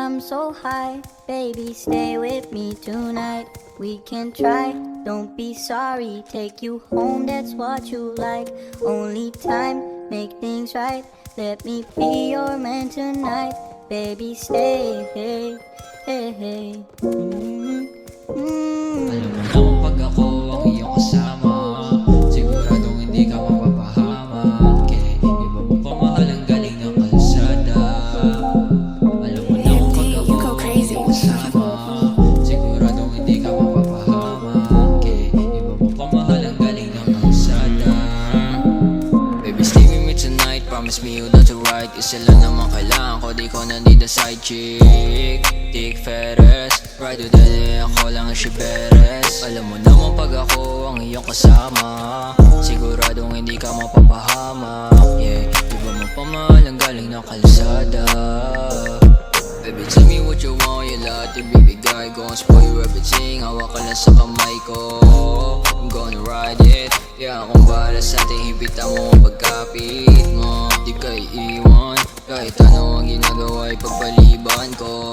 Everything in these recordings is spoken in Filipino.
I'm so high, baby, stay with me tonight. We can try, don't be sorry. Take you home, that's what you like. Only time, make things right. Let me be your man tonight. Baby, stay, hey, hey, hey. Alam mo naman pag ako ang iyong kasama, siguradong hindi ka mapapahamak. Iba mo pa mahal ang galing ng kalsada. Alam mo naman pag ako ang iyong kasama, siguradong hindi ka mapapahamak. Iba mo pa mahal ang galing ng kalsada. Baby, stay with me tonight, promise me you don't do right. Isa lang naman kailangan ko, di ko na need a side chick. Dick Ferris, ride to the day, ako lang ang shiberes. Alam mo naman pag ako ang iyong kasama, siguradong hindi ka mapapahamak. Iba mo pa mahal ang galing ng kalsada. Baby, tell me what you want, you lahat ibibigay ko. Spoil you everything, hawak ka lang sa kamay ko. I'm gonna ride it, yeah, kung bahala sa ating hibitan mo ang pagkapit mo. Di ka iiwan, kahit ano ang ginagawa ay pagpaliban ko.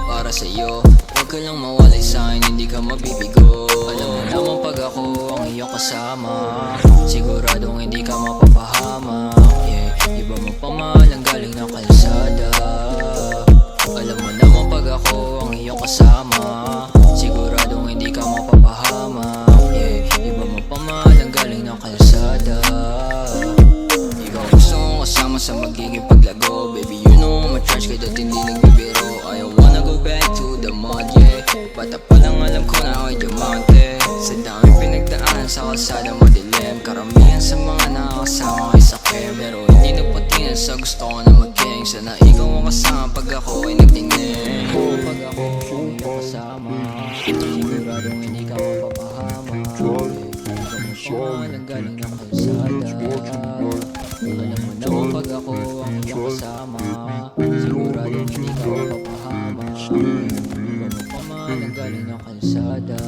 Para sa'yo, huwag ka lang mawalay sa'kin, hindi ka mabibigo. Alam mo naman pag ako ang iyong kasama, siguradong hindi ka mapapahamak. Iba mo pa mahal ang galing ng kalsada. Alam mo naman pag ako ang iyong kasama, siguradong hindi ka mapapahamak. Iba mo pa mahal ang galing ng kalsada. Ikaw gusto kong kasama sa magiging paglago. Baby, you know I'm a trash kahit hindi nagbibiro. I don't wanna go back to the mud, bata pa lang alam ko na ako'y diamante. Sa daming pinagdaan sa kalsada madilim, karamihan sa mga nakakasama ay sakim. Pero hindi nagpatingin sa gusto ko na mag-king. Sana ikaw ang kasama pag ako ay nagtingin. Pag ako ang iyong kasama, siguradong hindi ka mapapahamak. Iba mo pa mahal ang galing ng kalsada. Alam mo naman pag ako ang iyong kasama, siguradong hindi ka mapapahamak. Iba mo pa mahal ang galing ng kalsada.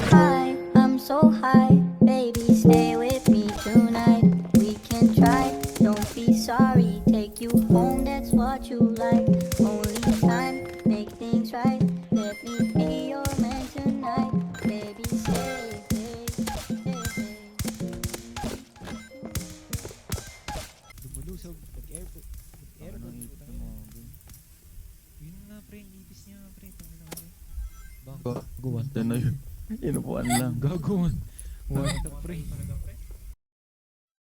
Hi, I'm so high, baby, stay with me tonight. We can try, don't be sorry. Take you home, that's what you like. Only time, make things right. Let me be your man tonight. Baby, stay, hey, hey, hey. Lumulusog pag-airport. Yun nga pre, nipis niya nga pre. Tangina ka pre. Gawan. Ito na yun. Inupuan lang. Gagawan. What the pre?